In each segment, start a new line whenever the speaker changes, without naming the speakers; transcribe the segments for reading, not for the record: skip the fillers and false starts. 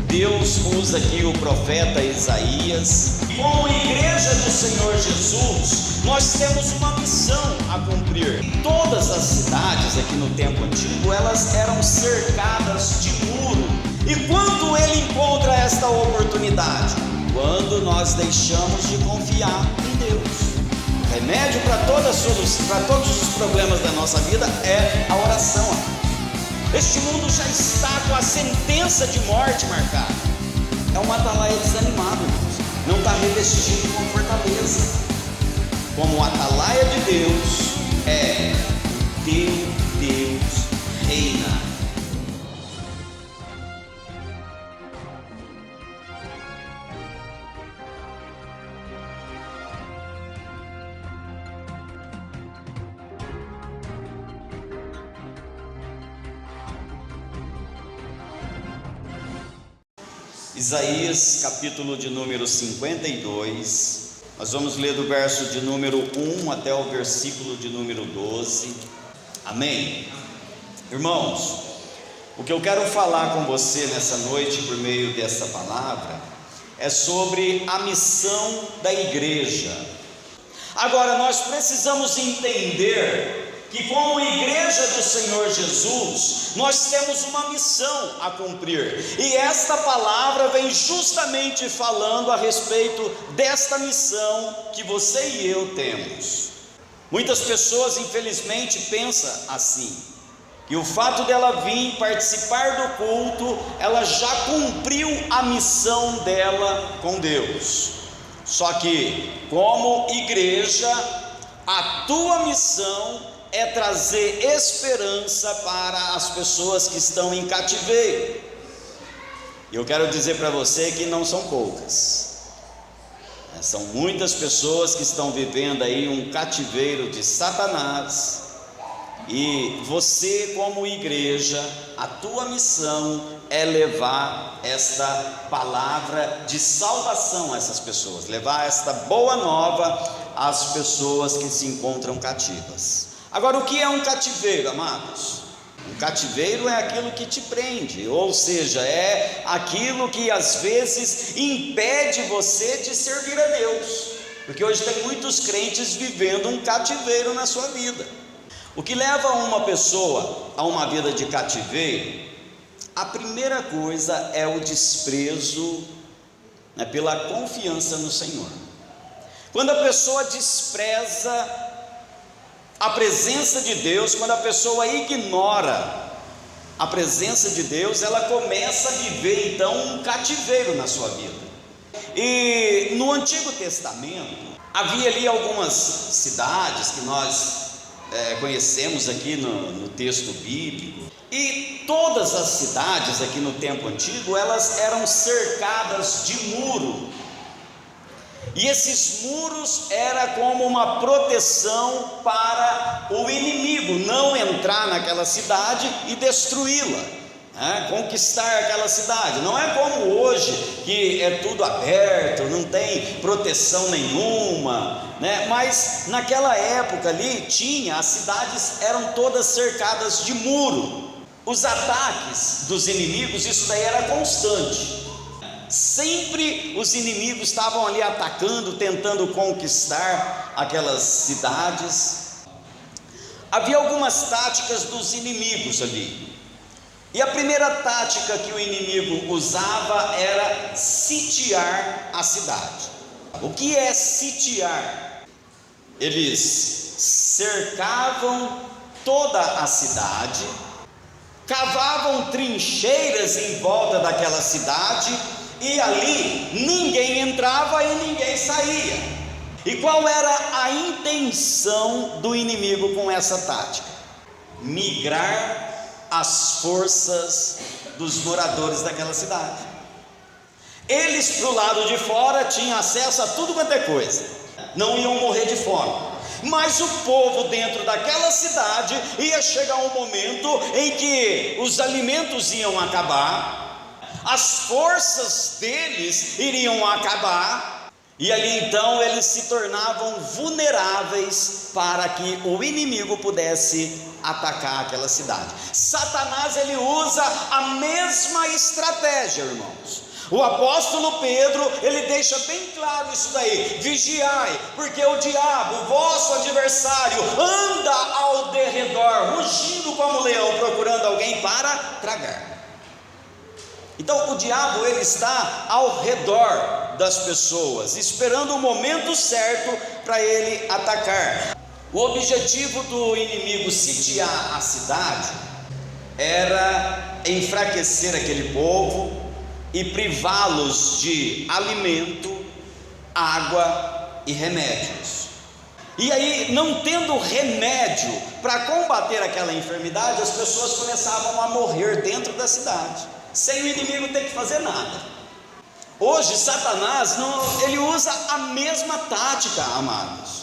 Deus usa aqui o profeta Isaías. Como igreja do Senhor Jesus, nós temos uma missão a cumprir. Todas as cidades aqui no tempo antigo, elas eram cercadas de muro. E quando ele encontra esta oportunidade? Quando nós deixamos de confiar em Deus. O remédio para todos os problemas da nossa vida é a oração. Este mundo já está com a sentença de morte marcada. É um atalaia desanimado, não está revestido com fortaleza. Como o atalaia de Deus é teu Deus reina. Isaías, capítulo de número 52, nós vamos ler do verso de número 1 até o versículo de número 12, amém? Irmãos, o que eu quero falar com você nessa noite, por meio dessa palavra, é sobre a missão da igreja. Agora, nós precisamos entender que como igreja do Senhor Jesus, nós temos uma missão a cumprir, e esta palavra vem justamente falando a respeito desta missão que você e eu temos. Muitas pessoas infelizmente pensam assim, que o fato dela vir participar do culto, ela já cumpriu a missão dela com Deus. Só que como igreja, a tua missão é trazer esperança para as pessoas que estão em cativeiro. E eu quero dizer para você que não são poucas, são muitas pessoas que estão vivendo aí um cativeiro de Satanás. E você, como igreja, a tua missão é levar esta palavra de salvação a essas pessoas, levar esta boa nova às pessoas que se encontram cativas. Agora, o que é um cativeiro, amados? Um cativeiro é aquilo que te prende, ou seja, é aquilo que às vezes impede você de servir a Deus, porque hoje tem muitos crentes vivendo um cativeiro na sua vida. O que leva uma pessoa a uma vida de cativeiro, a primeira coisa é o desprezo, pela confiança no Senhor. Quando a pessoa despreza a presença de Deus, quando a pessoa ignora a presença de Deus, ela começa a viver então um cativeiro na sua vida. E no Antigo Testamento havia ali algumas cidades que nós conhecemos aqui no texto bíblico, e todas as cidades aqui no tempo antigo, elas eram cercadas de muro. E esses muros era como uma proteção para o inimigo não entrar naquela cidade e destruí-la, conquistar aquela cidade. Não é como hoje, que é tudo aberto, não tem proteção nenhuma, mas naquela época ali as cidades eram todas cercadas de muro. Os ataques dos inimigos, isso daí era constante. Sempre os inimigos estavam ali atacando, tentando conquistar aquelas cidades. Havia algumas táticas dos inimigos ali, e a primeira tática que o inimigo usava era sitiar a cidade. O que é sitiar? Eles cercavam toda a cidade, cavavam trincheiras em volta daquela cidade, e ali ninguém entrava e ninguém saía. E qual era a intenção do inimigo com essa tática? Migrar as forças dos moradores daquela cidade. Eles para o lado de fora tinham acesso a tudo quanto é coisa, não iam morrer de fome. Mas o povo dentro daquela cidade ia chegar um momento em que os alimentos iam acabar, as forças deles iriam acabar, e ali então eles se tornavam vulneráveis para que o inimigo pudesse atacar aquela cidade. Satanás, ele usa a mesma estratégia, irmãos. O apóstolo Pedro, ele deixa bem claro isso daí: vigiai, porque o diabo, o vosso adversário, anda ao derredor, rugindo como leão, procurando alguém para tragar. Então o diabo, ele está ao redor das pessoas, esperando o momento certo para ele atacar. O objetivo do inimigo sitiar a cidade era enfraquecer aquele povo e privá-los de alimento, água e remédios. E aí, não tendo remédio para combater aquela enfermidade, as pessoas começavam a morrer dentro da cidade, sem o inimigo ter que fazer nada. Hoje Satanás, ele usa a mesma tática, amados.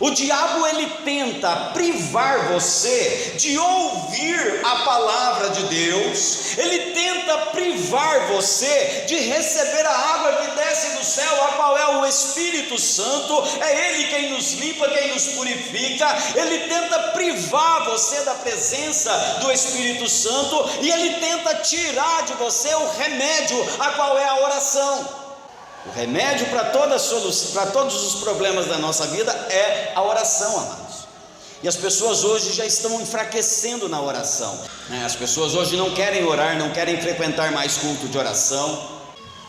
O diabo, ele tenta privar você de ouvir a palavra de Deus, ele tenta privar você de receber a água que desce do céu, a qual é o Espírito Santo. É Ele quem nos limpa, quem nos purifica. Ele tenta privar você da presença do Espírito Santo, e ele tenta tirar de você o remédio, a qual é a oração. O remédio para todos os problemas da nossa vida é a oração, amados. E as pessoas hoje já estão enfraquecendo na oração, né? As pessoas hoje não querem orar, não querem frequentar mais culto de oração.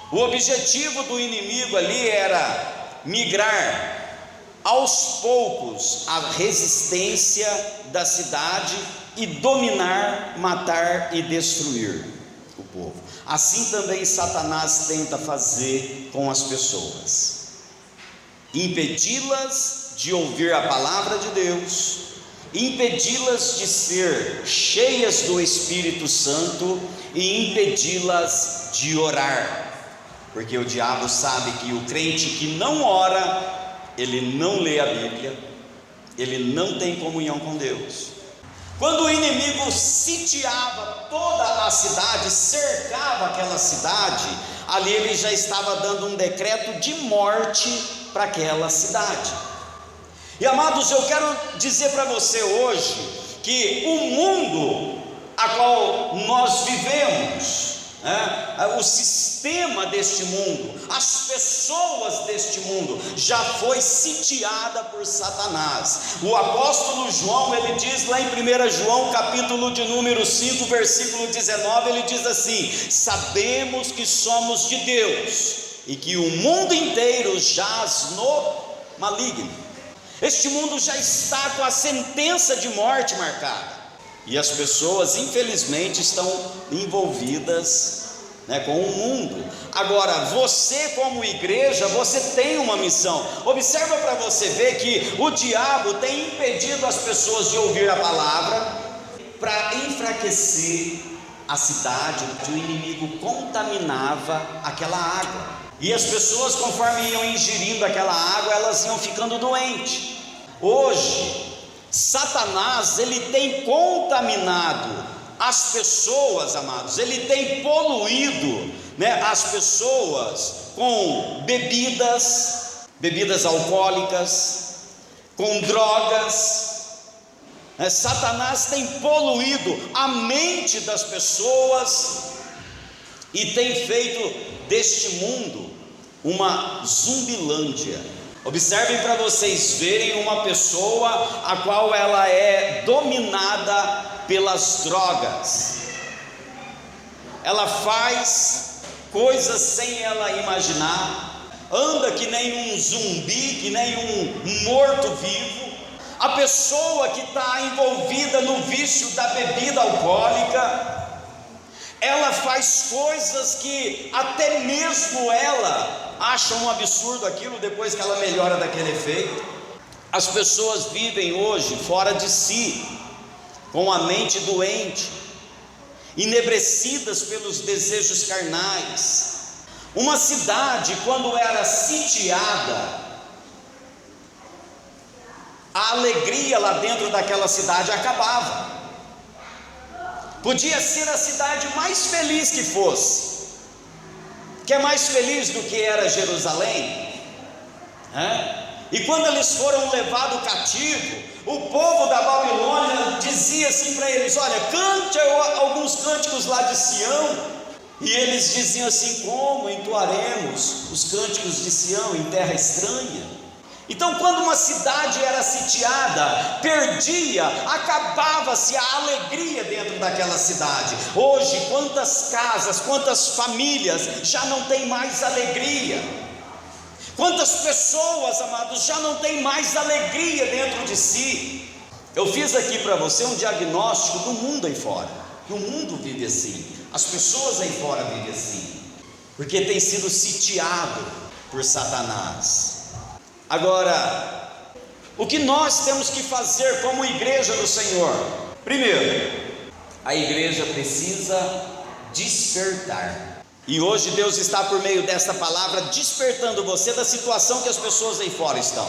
O objetivo do inimigo ali era migrar aos poucos a resistência da cidade e dominar, matar e destruir o povo. Assim também Satanás tenta fazer com as pessoas: impedi-las de ouvir a palavra de Deus, impedi-las de ser cheias do Espírito Santo e impedi-las de orar, porque o diabo sabe que o crente que não ora, ele não lê a Bíblia, ele não tem comunhão com Deus. Quando o inimigo sitiava toda a cidade, cercava aquela cidade, ali ele já estava dando um decreto de morte para aquela cidade. E amados, eu quero dizer para você hoje que o mundo a qual nós vivemos, o sistema deste mundo, as pessoas deste mundo, já foi sitiada por Satanás. O apóstolo João, ele diz lá em 1 João capítulo de número 5, versículo 19, ele diz assim: sabemos que somos de Deus e que o mundo inteiro jaz no maligno. Este mundo já está com a sentença de morte marcada, e as pessoas infelizmente estão envolvidas, com o mundo. Agora, você como igreja, você tem uma missão. Observa para você ver que o diabo tem impedido as pessoas de ouvir a palavra para enfraquecer a cidade. O inimigo contaminava aquela água, e as pessoas, conforme iam ingerindo aquela água, elas iam ficando doentes. Hoje Satanás, ele tem contaminado as pessoas, amados, ele tem poluído, as pessoas com bebidas alcoólicas, com drogas. Satanás tem poluído a mente das pessoas e tem feito deste mundo uma zumbilândia. Observem para vocês verem uma pessoa a qual ela é dominada pelas drogas. Ela faz coisas sem ela imaginar, anda que nem um zumbi, que nem um morto-vivo. A pessoa que está envolvida no vício da bebida alcoólica, ela faz coisas que até mesmo ela acha um absurdo aquilo, depois que ela melhora daquele efeito. As pessoas vivem hoje fora de si, com a mente doente, enebrecidas pelos desejos carnais. Uma cidade, quando era sitiada, a alegria lá dentro daquela cidade acabava. Podia ser a cidade mais feliz que fosse, que é mais feliz do que era Jerusalém, e quando eles foram levados cativo, O povo da Babilônia dizia assim para eles: olha, cante alguns cânticos lá de Sião. E eles diziam assim: como entoaremos os cânticos de Sião em terra estranha? Então, quando uma cidade era sitiada, perdia, acabava-se a alegria dentro daquela cidade. Hoje, quantas casas, quantas famílias já não tem mais alegria? Quantas pessoas, amados, já não tem mais alegria dentro de si? Eu fiz aqui para você um diagnóstico do mundo aí fora. O mundo vive assim, as pessoas aí fora vivem assim, porque tem sido sitiado por Satanás. Agora, o que nós temos que fazer como igreja do Senhor? Primeiro, a igreja precisa despertar. E hoje Deus está, por meio desta palavra, despertando você da situação que as pessoas aí fora estão.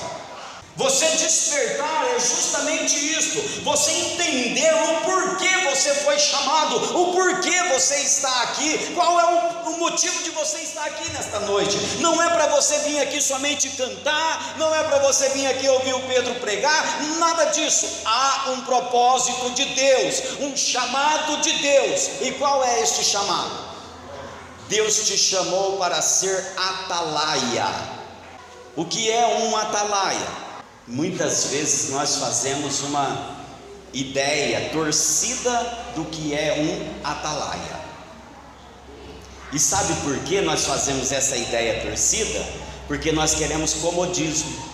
Você despertar é justamente isso, você entender o porquê você foi chamado, o porquê você está aqui, qual é o motivo de você estar aqui nesta noite. Não é para você vir aqui somente cantar, não é para você vir aqui ouvir o Pedro pregar, nada disso. Há um propósito de Deus, um chamado de Deus. E qual é este chamado? Deus te chamou para ser atalaia. O que é um atalaia? Muitas vezes nós fazemos uma ideia torcida do que é um atalaia. E sabe por que nós fazemos essa ideia torcida? Porque nós queremos comodismo.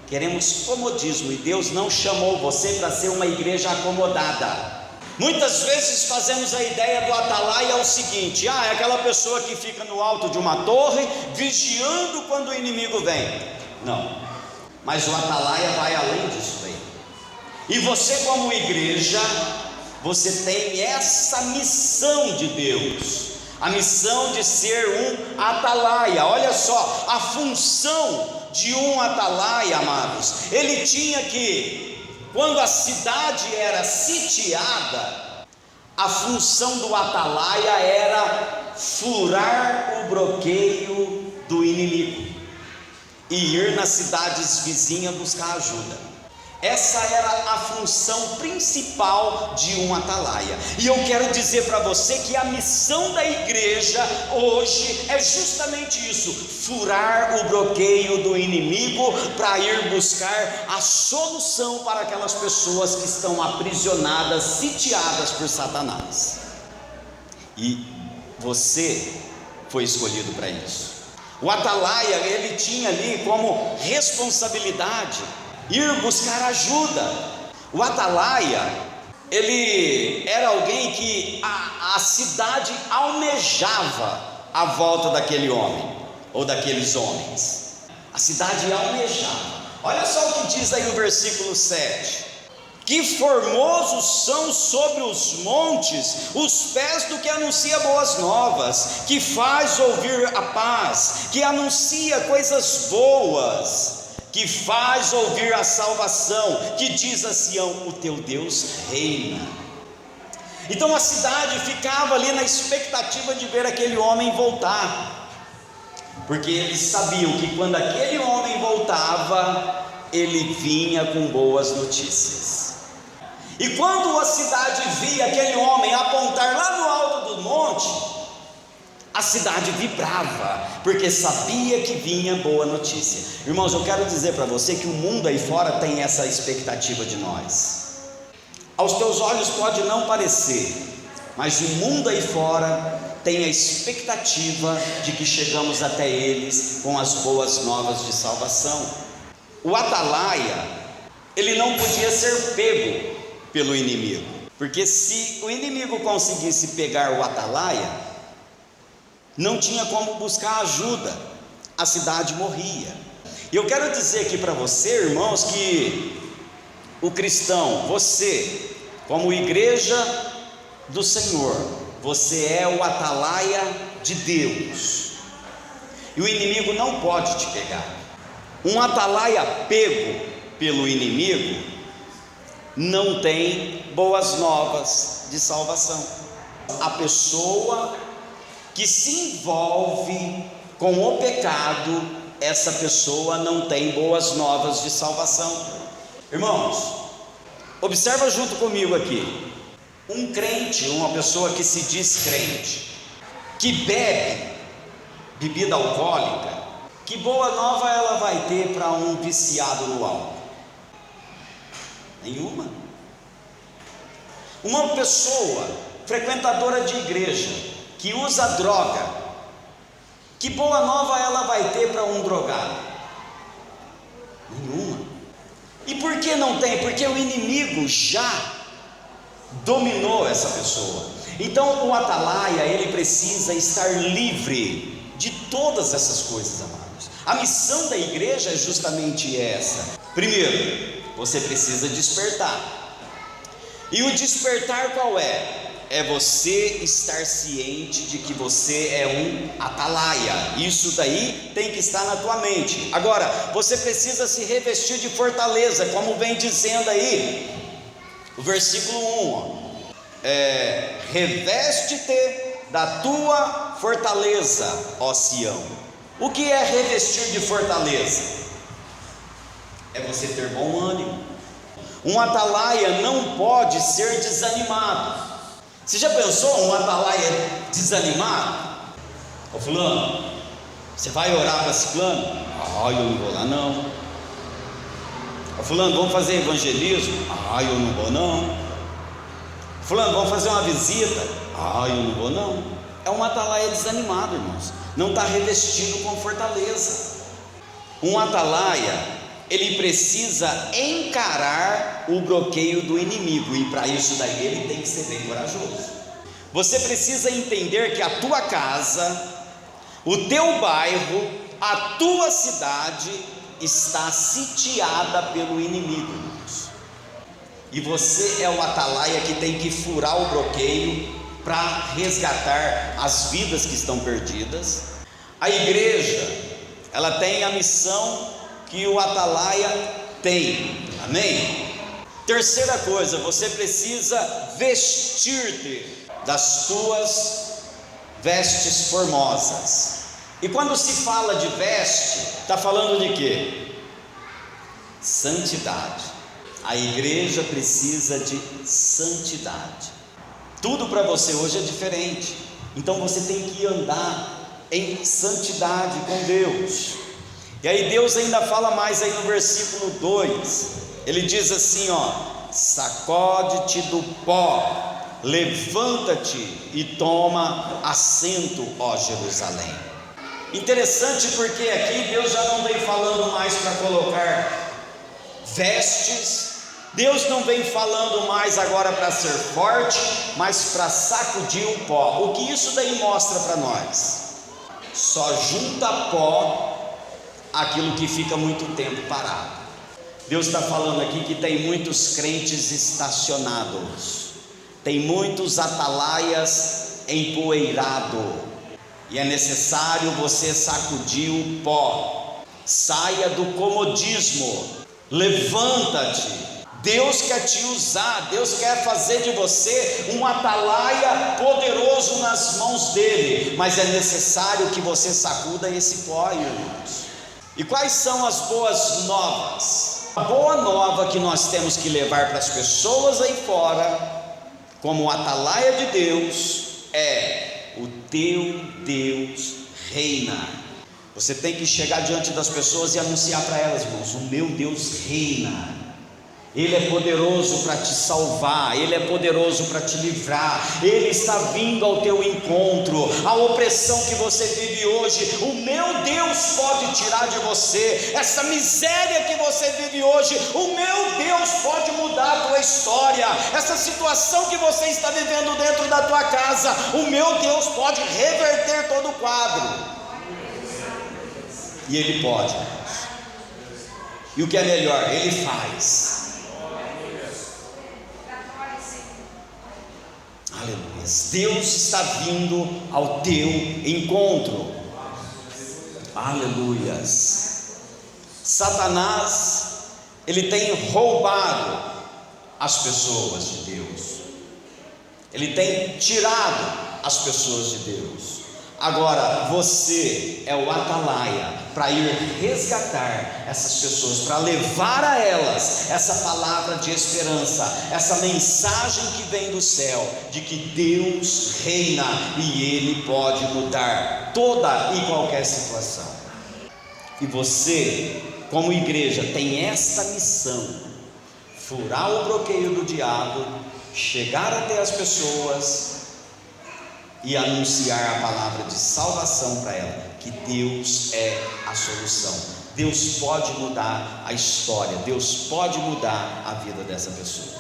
Queremos comodismo, e Deus não chamou você para ser uma igreja acomodada. Muitas vezes fazemos a ideia do atalaia o seguinte: é aquela pessoa que fica no alto de uma torre, vigiando quando o inimigo vem. Não. Mas o atalaia vai além disso aí. E você, como igreja, você tem essa missão de Deus, a missão de ser um atalaia. Olha só, a função de um atalaia, amados, ele tinha que, quando a cidade era sitiada, a função do atalaia era furar o bloqueio do inimigo e ir nas cidades vizinhas buscar ajuda. Essa era a função principal de um atalaia. E eu quero dizer para você que a missão da igreja hoje é justamente isso: furar o bloqueio do inimigo para ir buscar a solução para aquelas pessoas que estão aprisionadas, sitiadas por Satanás. E você foi escolhido para isso. O atalaia, ele tinha ali como responsabilidade ir buscar ajuda. O atalaia, ele era alguém que a cidade almejava a volta daquele homem, ou daqueles homens. A cidade almejava. Olha só o que diz aí o versículo 7: que formosos são sobre os montes os pés do que anuncia boas novas, que faz ouvir a paz, que anuncia coisas boas, que faz ouvir a salvação, que diz a Sião: o teu Deus reina. Então a cidade ficava ali na expectativa de ver aquele homem voltar, porque eles sabiam que quando aquele homem voltava, ele vinha com boas notícias. E quando a cidade via aquele homem apontar lá no alto do monte, a cidade vibrava, porque sabia que vinha boa notícia. Irmãos, eu quero dizer para você que o mundo aí fora tem essa expectativa de nós. Aos teus olhos pode não parecer, mas o mundo aí fora tem a expectativa de que chegamos até eles com as boas novas de salvação. O atalaia, ele não podia ser pego pelo inimigo, porque se o inimigo conseguisse pegar o atalaia, não tinha como buscar ajuda, a cidade morria. E eu quero dizer aqui para você, irmãos, que o cristão, você, como igreja do Senhor, você é o atalaia de Deus, e o inimigo não pode te pegar. Um atalaia pego pelo inimigo não tem boas novas de salvação. A pessoa que se envolve com o pecado, essa pessoa não tem boas novas de salvação. Irmãos, Observa junto comigo aqui. Um crente, uma pessoa que se diz crente, que bebe bebida alcoólica, que boa nova ela vai ter para um viciado no álcool? Nenhuma. Uma pessoa frequentadora de igreja que usa droga, que boa nova ela vai ter para um drogado? Nenhuma. E por que não tem? Porque o inimigo já dominou essa pessoa. Então o atalaia, ele precisa estar livre de todas essas coisas, amados. A missão da igreja é justamente essa. Primeiro, você precisa despertar. E o despertar qual é? É você estar ciente de que você é um atalaia. Isso daí tem que estar na tua mente. Agora, você precisa se revestir de fortaleza, como vem dizendo aí o versículo 1, reveste-te da tua fortaleza, ó Sião. O que é revestir de fortaleza? É você ter bom ânimo. Um atalaia não pode ser desanimado. Você já pensou um atalaia desanimado? Ô fulano, você vai orar para ciclano? Eu não vou lá não. Ô fulano, vamos fazer evangelismo? Eu não vou não. Fulano, vamos fazer uma visita? Eu não vou não. É um atalaia desanimado, irmãos. Não está revestido com fortaleza. Um atalaia, ele precisa encarar o bloqueio do inimigo, e para isso daí ele tem que ser bem corajoso. Você precisa entender que a tua casa, o teu bairro, a tua cidade está sitiada pelo inimigo, irmãos. E você é o atalaia que tem que furar o bloqueio para resgatar as vidas que estão perdidas. A igreja, ela tem a missão que o atalaia tem, amém? Terceira coisa, você precisa vestir-te das tuas vestes formosas. E quando se fala de veste, está falando de quê? Santidade. A igreja precisa de santidade. Tudo para você hoje é diferente, então você tem que andar em santidade com Deus. E aí Deus ainda fala mais aí no versículo 2, ele diz assim, sacode-te do pó, levanta-te e toma assento, ó Jerusalém. Interessante porque aqui Deus já não vem falando mais para colocar vestes, Deus não vem falando mais agora para ser forte, mas para sacudir o pó. O que isso daí mostra para nós? Só junta pó aquilo que fica muito tempo parado. Deus está falando aqui que tem muitos crentes estacionados, tem muitos atalaias empoeirados, e é necessário você sacudir o pó. Saia do comodismo, levanta-te. Deus quer te usar, Deus quer fazer de você um atalaia poderoso nas mãos dele, mas é necessário que você sacuda esse pó, irmãos. E quais são as boas novas? A boa nova que nós temos que levar para as pessoas aí fora, como atalaia de Deus, é: o teu Deus reina. Você tem que chegar diante das pessoas e anunciar para elas, irmãos: o meu Deus reina. Ele é poderoso para te salvar, Ele é poderoso para te livrar, Ele está vindo ao teu encontro. A opressão que você vive hoje, o meu Deus pode tirar de você. Essa miséria que você vive hoje, o meu Deus pode mudar a tua história. Essa situação que você está vivendo dentro da tua casa, o meu Deus pode reverter todo o quadro. E Ele pode, e o que é melhor, Ele faz. Aleluia. Deus está vindo ao teu encontro. Aleluia. Satanás, ele tem roubado as pessoas de Deus, ele tem tirado as pessoas de Deus. Agora, você é o atalaia para ir resgatar essas pessoas, para levar a elas essa palavra de esperança, essa mensagem que vem do céu, de que Deus reina e Ele pode mudar toda e qualquer situação. E você, como igreja, tem esta missão: furar o bloqueio do diabo, chegar até as pessoas e anunciar a palavra de salvação para ela, que Deus é a solução. Deus pode mudar a história, Deus pode mudar a vida dessa pessoa.